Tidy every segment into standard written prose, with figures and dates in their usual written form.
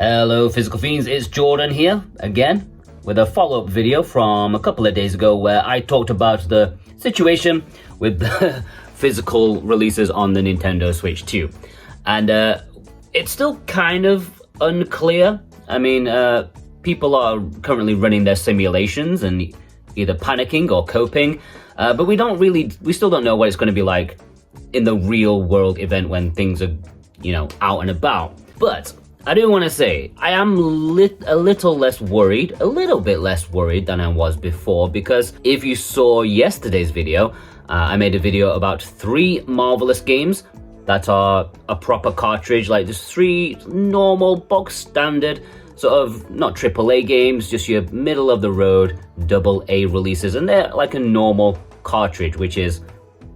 Hello Physical Fiends, it's Jordan here again with a follow-up video from a couple of days ago where I talked about the situation with the physical releases on the Nintendo Switch 2. And it's still kind of unclear. I mean, people are currently running their simulations and either panicking or coping, but we still don't know what it's going to be like in the real world event when things are, out and about. But I do want to say, I am a little bit less worried than I was before, because if you saw yesterday's video, I made a video about 3 marvelous games that are a proper cartridge, like just 3 normal box standard, sort of not AAA games, just your middle of the road AA releases, and they're like a normal cartridge, which is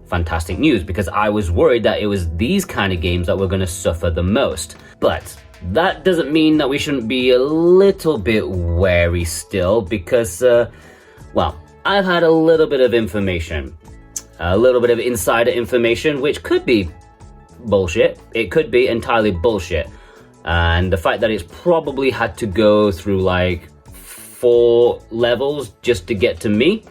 fantastic news because I was worried that it was these kind of games that were going to suffer the most. But that doesn't mean that we shouldn't be a little bit wary still, because, I've had a little bit of information, a little bit of insider information, which could be bullshit. It could be entirely bullshit. And the fact that it's probably had to go through like 4 levels just to get to me,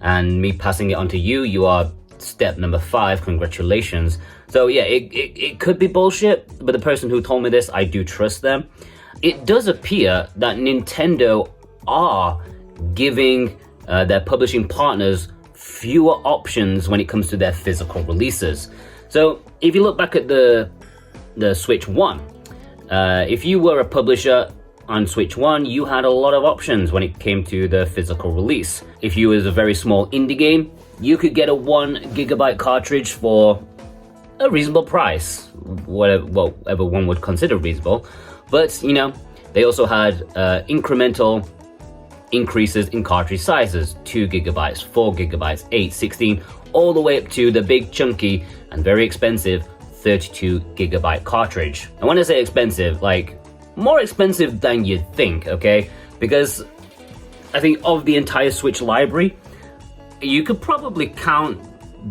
and me passing it on to you, you are step number 5, congratulations. So yeah, it could be bullshit, but the person who told me this, I do trust them. It does appear that Nintendo are giving their publishing partners fewer options when it comes to their physical releases. So if you look back at the Switch 1, if you were a publisher on Switch 1, you had a lot of options when it came to the physical release. If you was a very small indie game, you could get a 1GB cartridge for a reasonable price, whatever one would consider reasonable. But, they also had incremental increases in cartridge sizes, 2GB, 4GB, 8, 16, all the way up to the big chunky and very expensive 32GB cartridge. And when I say expensive, like more expensive than you'd think, okay? Because I think of the entire Switch library, you could probably count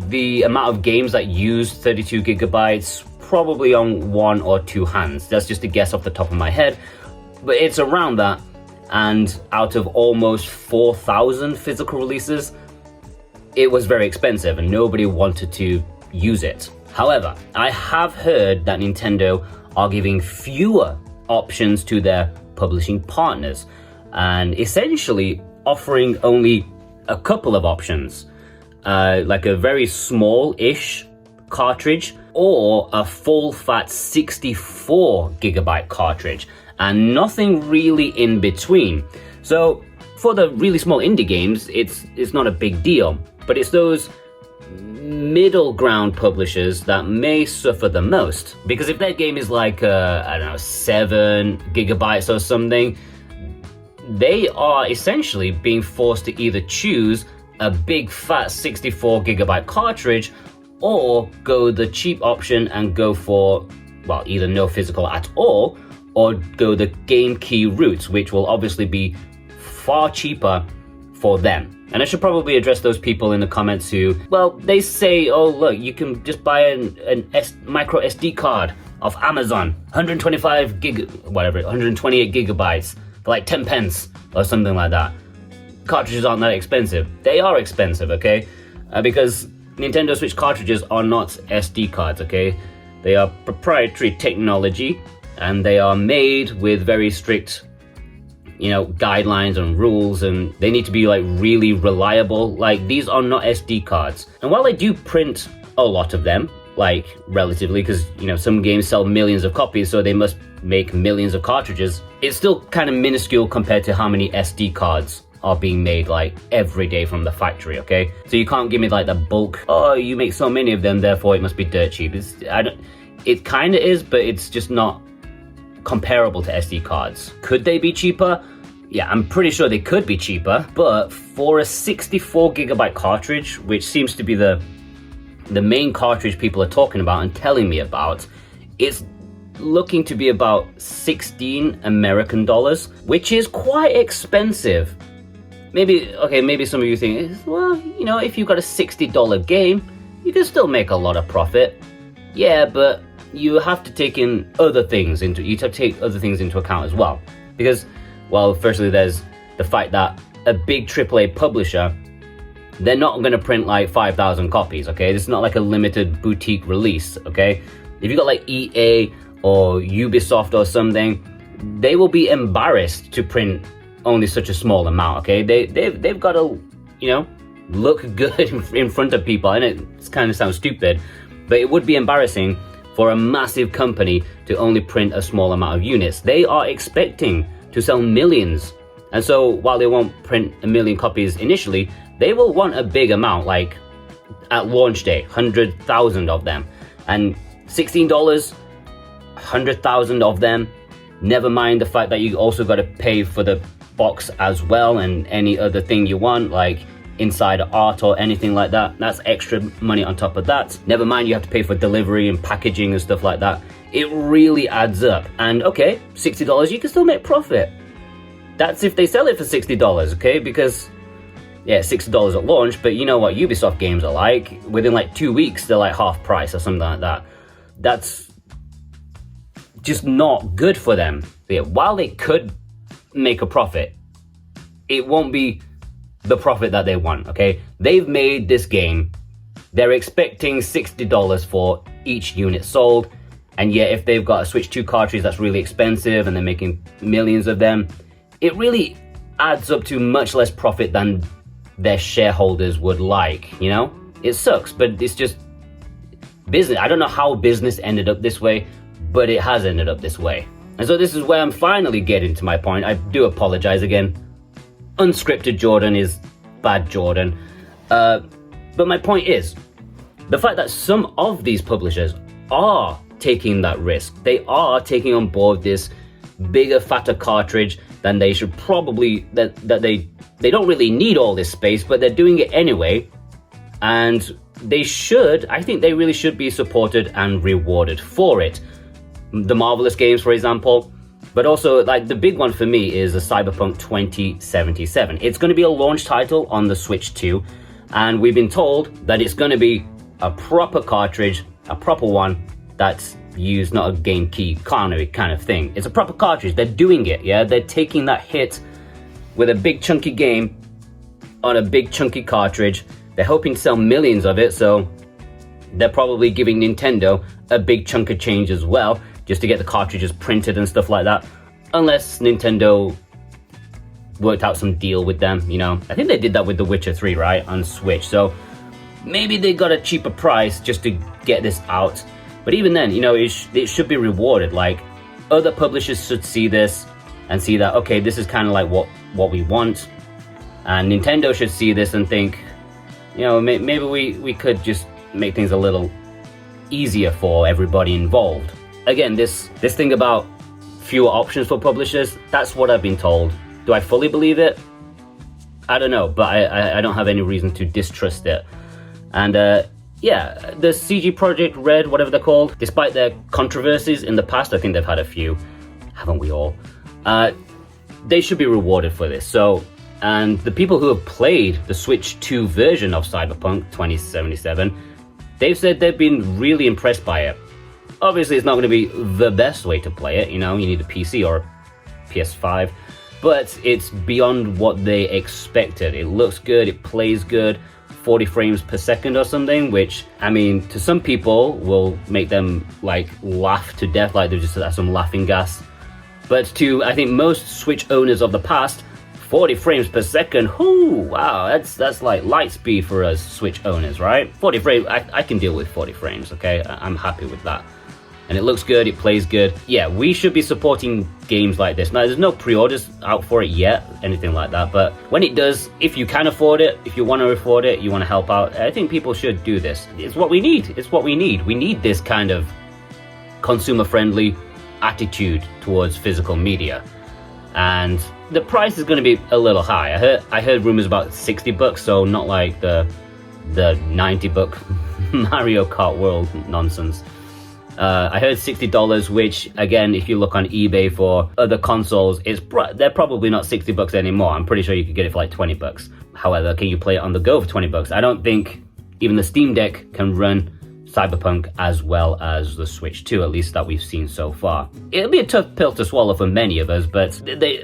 the amount of games that use 32GB probably on 1 or 2 hands. That's just a guess off the top of my head, but it's around that. And out of almost 4,000 physical releases, it was very expensive and nobody wanted to use it. However, I have heard that Nintendo are giving fewer options to their publishing partners and essentially offering only a couple of options, like a very small-ish cartridge or a full-fat 64GB cartridge, and nothing really in between. So for the really small indie games, it's not a big deal, but it's those middle ground publishers that may suffer the most, because if their game is like 7GB or something, they are essentially being forced to either choose a big fat 64GB cartridge or go the cheap option and go for, either no physical at all or go the game key route, which will obviously be far cheaper for them. And I should probably address those people in the comments who, they say, oh look, you can just buy an micro SD card off Amazon, 128GB for like 10 pence or something like that. Cartridges aren't that expensive. They are expensive, okay? Because Nintendo Switch cartridges are not SD cards, okay? They are proprietary technology and they are made with very strict guidelines and rules, and they need to be like really reliable. Like, these are not SD cards. And while they do print a lot of them, like relatively, because some games sell millions of copies, so they must make millions of cartridges, it's still kind of minuscule compared to how many SD cards are being made like every day from the factory, okay? So you can't give me like the bulk, oh, you make so many of them, therefore it must be dirt cheap. It kind of is, but it's just not comparable to SD cards. Could they be cheaper? Yeah, I'm pretty sure they could be cheaper, but for a 64GB cartridge, which seems to be the main cartridge people are talking about and telling me about, it's looking to be about 16 American dollars, which is quite expensive. Maybe some of you think, if you've got a $60 game, you can still make a lot of profit. Yeah, but you have to take other things into account as well. Because, well, firstly, there's the fact that a big AAA publisher, they're not going to print like 5,000 copies, okay? It's not like a limited boutique release, okay? If you got like EA or Ubisoft or something, they will be embarrassed to print only such a small amount, okay? They've got to, look good in front of people. And it kind of sounds stupid, but it would be embarrassing for a massive company to only print a small amount of units. They are expecting to sell millions. And so while they won't print 1 million copies initially, they will want a big amount, like at launch day, 100,000 of them. And $16, 100,000 of them. Never mind the fact that you also got to pay for the box as well and any other thing you want, like inside art or anything like that. That's extra money on top of that. Never mind you have to pay for delivery and packaging and stuff like that. It really adds up. And okay, $60, you can still make profit. That's if they sell it for $60, okay? Because, yeah, $60 at launch, but you know what Ubisoft games are like. Within like 2 weeks, they're like half price or something like that. That's just not good for them. Yeah, while they could make a profit, it won't be the profit that they want, okay? They've made this game. They're expecting $60 for each unit sold. And yet, if they've got a Switch 2 cartridge that's really expensive and they're making millions of them, it really adds up to much less profit than their shareholders would like, It sucks, but it's just business. I don't know how business ended up this way, but it has ended up this way. And so this is where I'm finally getting to my point. I do apologize again. Unscripted Jordan is bad Jordan. But my point is, the fact that some of these publishers are taking that risk. They are taking on board this bigger, fatter cartridge than they should probably, that they don't really need all this space, but they're doing it anyway. And I think they really should be supported and rewarded for it. The Marvelous games, for example, but also like the big one for me is the Cyberpunk 2077. It's going to be a launch title on the Switch 2, and we've been told that it's going to be a proper cartridge, a proper one that's used, not a game key kind of thing. It's a proper cartridge. They're doing it, yeah? They're taking that hit with a big chunky game on a big chunky cartridge. They're hoping to sell millions of it, so they're probably giving Nintendo a big chunk of change as well, just to get the cartridges printed and stuff like that. Unless Nintendo worked out some deal with them, I think they did that with The Witcher 3, right, on Switch. So maybe they got a cheaper price just to get this out. But even then, it should be rewarded. Like, other publishers should see this and see that, okay, this is kind of like what we want. And Nintendo should see this and think, maybe we could just make things a little easier for everybody involved. Again, this thing about fewer options for publishers, that's what I've been told. Do I fully believe it? I don't know, but I don't have any reason to distrust it. And yeah, the CG Project Red, whatever they're called, despite their controversies in the past, I think they've had a few, haven't we all? They should be rewarded for this. So, and the people who have played the Switch 2 version of Cyberpunk 2077, they've said they've been really impressed by it. Obviously, it's not going to be the best way to play it, you need a PC or a PS5, but it's beyond what they expected. It looks good, it plays good, 40 frames per second or something, which, I mean, to some people will make them like laugh to death, like they're just at some laughing gas. But to, I think, most Switch owners of the past, 40 frames per second, whoo, wow, that's like light speed for us Switch owners, right? 40 frames, I can deal with 40 frames, okay? I'm happy with that. And it looks good, it plays good. Yeah, we should be supporting games like this. Now, there's no pre-orders out for it yet, anything like that, but when it does, if you can afford it, if you want to afford it, you want to help out, I think people should do this. It's what we need. It's what we need. We need this kind of consumer-friendly attitude towards physical media. And the price is going to be a little high. I heard rumors about $60, so not like the $90 Mario Kart World nonsense. I heard $60, which, again, if you look on eBay for other consoles, they're probably not $60 anymore. I'm pretty sure you could get it for like $20. However, can you play it on the go for $20? I don't think even the Steam Deck can run Cyberpunk as well as the Switch 2, at least that we've seen so far. It'll be a tough pill to swallow for many of us, but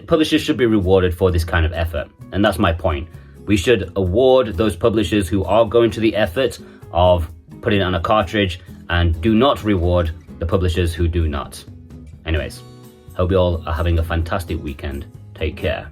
publishers should be rewarded for this kind of effort. And that's my point. We should award those publishers who are going to the effort of putting it on a cartridge and do not reward the publishers who do not. Anyways, hope you all are having a fantastic weekend. Take care.